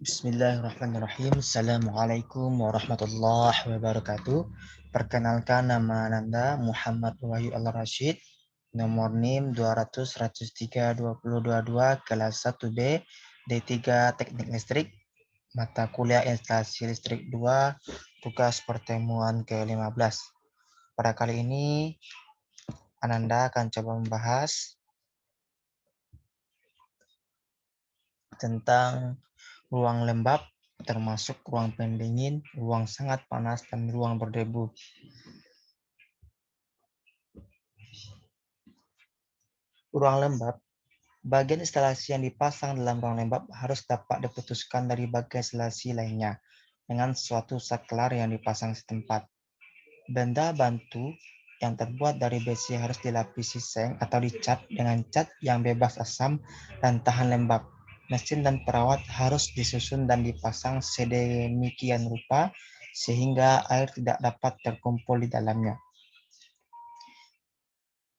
Bismillahirrahmanirrahim. Assalamualaikum warahmatullahi wabarakatuh. Perkenalkan, nama Ananda Muhammad Wahyu Al-Rashid. Nomor NIM 200 103 2022 kelas 1B D3 Teknik Listrik. Mata kuliah instalasi listrik 2, tugas pertemuan ke-15. Pada kali ini Ananda akan coba membahas tentang ruang lembab, termasuk ruang pendingin, ruang sangat panas, dan ruang berdebu. Ruang lembab, bagian instalasi yang dipasang dalam ruang lembab harus dapat diputuskan dari bagian instalasi lainnya dengan suatu saklar yang dipasang setempat. Benda bantu yang terbuat dari besi harus dilapisi seng atau dicat dengan cat yang bebas asam dan tahan lembab. Mesin dan perawat harus disusun dan dipasang sedemikian rupa sehingga air tidak dapat terkumpul di dalamnya.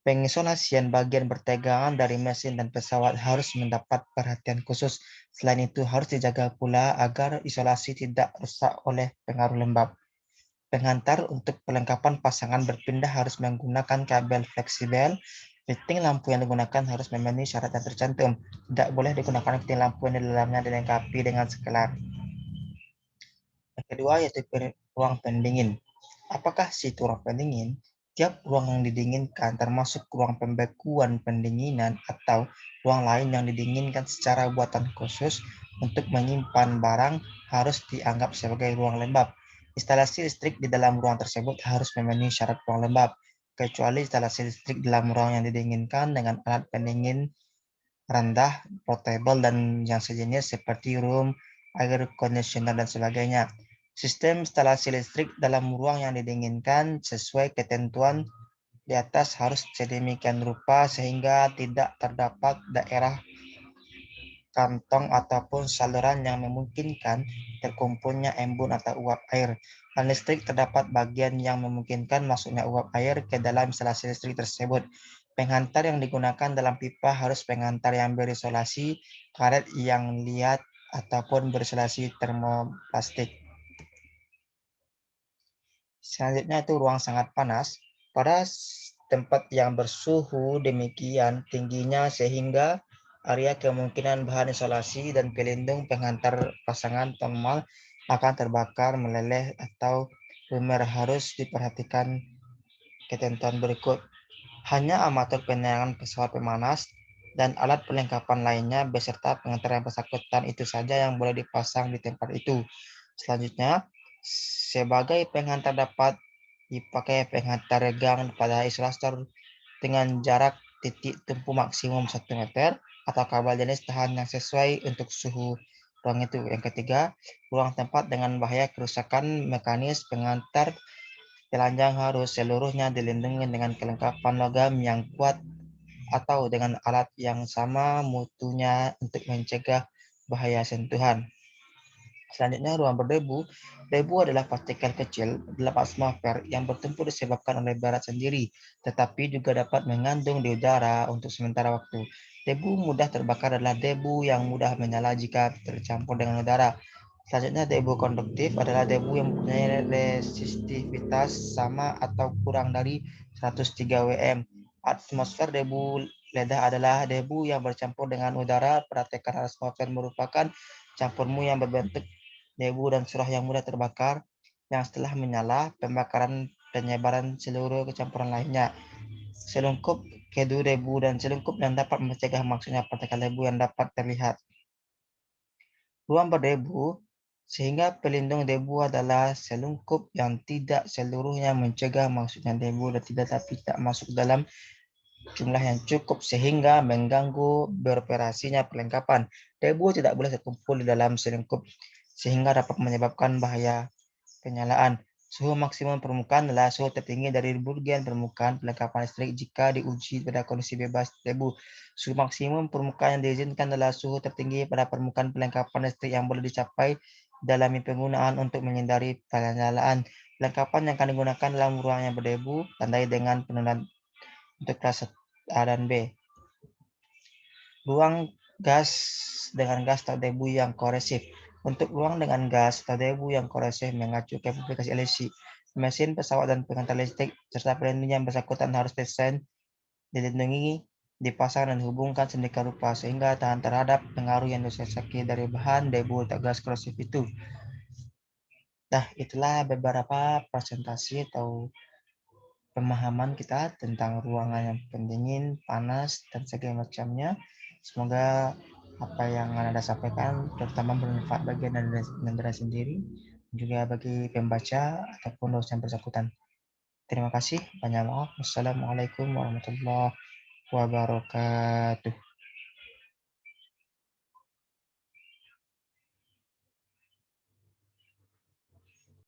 Pengisolasian bagian bertegangan dari mesin dan pesawat harus mendapat perhatian khusus. Selain itu harus dijaga pula agar isolasi tidak rusak oleh pengaruh lembab. Pengantar untuk perlengkapan pasangan berpindah harus menggunakan kabel fleksibel. Fitting lampu yang digunakan harus memenuhi syarat yang tercantum. Tidak boleh digunakan fitting lampu yang di dalamnya dilengkapi dengan sekelar. Yang kedua yaitu ruang pendingin. Apakah situ ruang pendingin? Tiap ruang yang didinginkan termasuk ruang pembekuan pendinginan atau ruang lain yang didinginkan secara buatan khusus untuk menyimpan barang harus dianggap sebagai ruang lembab. Instalasi listrik di dalam ruang tersebut harus memenuhi syarat ruang lembab, kecuali instalasi listrik dalam ruang yang didinginkan dengan alat pendingin rendah, portable, dan yang sejenis seperti room, air conditioner, dan sebagainya. Sistem instalasi listrik dalam ruang yang didinginkan sesuai ketentuan di atas harus sedemikian rupa sehingga tidak terdapat daerah kantong ataupun saluran yang memungkinkan terkumpulnya embun atau uap air. Dan listrik terdapat bagian yang memungkinkan masuknya uap air ke dalam instalasi listrik tersebut. Penghantar yang digunakan dalam pipa harus penghantar yang berisolasi karet yang liat ataupun berisolasi termoplastik. Selanjutnya itu ruang sangat panas. Pada tempat yang bersuhu demikian tingginya sehingga area kemungkinan bahan isolasi dan pelindung penghantar pasangan thermal akan terbakar, meleleh, atau lumer harus diperhatikan ketentuan berikut. Hanya amatur penerangan pesawat pemanas dan alat perlengkapan lainnya beserta pengantar yang bersangkutan itu saja yang boleh dipasang di tempat itu. Selanjutnya, sebagai penghantar dapat dipakai penghantar regang pada isolator dengan jarak titik tumpu maksimum 1 meter atau kabel jenis tahan yang sesuai untuk suhu ruang itu. Yang ketiga, ruang tempat dengan bahaya kerusakan mekanis penghantar telanjang harus seluruhnya dilindungi dengan kelengkapan logam yang kuat atau dengan alat yang sama mutunya untuk mencegah bahaya sentuhan. Selanjutnya, ruang berdebu. Debu adalah partikel kecil dalam atmosfer yang bertumpuk disebabkan oleh barat sendiri, tetapi juga dapat mengandung di udara untuk sementara waktu. Debu mudah terbakar adalah debu yang mudah menyala jika tercampur dengan udara. Selanjutnya, debu konduktif adalah debu yang mempunyai resistivitas sama atau kurang dari 103 Wm. Atmosfer debu ledah adalah debu yang bercampur dengan udara pada tekanan atmosfer merupakan campurmu yang berbentuk debu dan surah yang mudah terbakar, yang setelah menyala, pembakaran penyebaran seluruh kecampuran lainnya. Selungkup kedu debu dan selungkup yang dapat mencegah maksudnya partikel debu yang dapat terlihat. Ruang berdebu, sehingga pelindung debu adalah selungkup yang tidak seluruhnya mencegah maksudnya debu dan tidak masuk dalam jumlah yang cukup sehingga mengganggu beroperasinya perlengkapan. Debu tidak boleh terkumpul di dalam selungkup sehingga dapat menyebabkan bahaya penyalaan. Suhu maksimum permukaan adalah suhu tertinggi dari bagian permukaan perlengkapan listrik jika diuji pada kondisi bebas debu. Suhu maksimum permukaan yang diizinkan adalah suhu tertinggi pada permukaan perlengkapan listrik yang boleh dicapai dalam penggunaan untuk menghindari penyalaan. Perlengkapan yang akan digunakan dalam ruang yang berdebu tandai dengan penundaan untuk kelas A dan B. Ruang gas dengan gas tak debu yang koresif. Untuk ruang dengan gas atau debu yang korosif mengacu ke aplikasi LSC, mesin pesawat dan pengantar listrik serta pelindung yang bersangkutan harus desain dilindungi, dipasang dan dihubungkan sedemikian rupa sehingga tahan terhadap pengaruh yang disesaki dari bahan debu atau gas korosif itu. Nah, itulah beberapa presentasi atau pemahaman kita tentang ruangan yang pendingin, panas, dan segala macamnya. Semoga apa yang Anda sampaikan terutama bermanfaat bagi Anda sendiri, juga bagi pembaca ataupun dosen bersangkutan. Terima kasih, banyak maaf. Wassalamualaikum warahmatullahi wabarakatuh.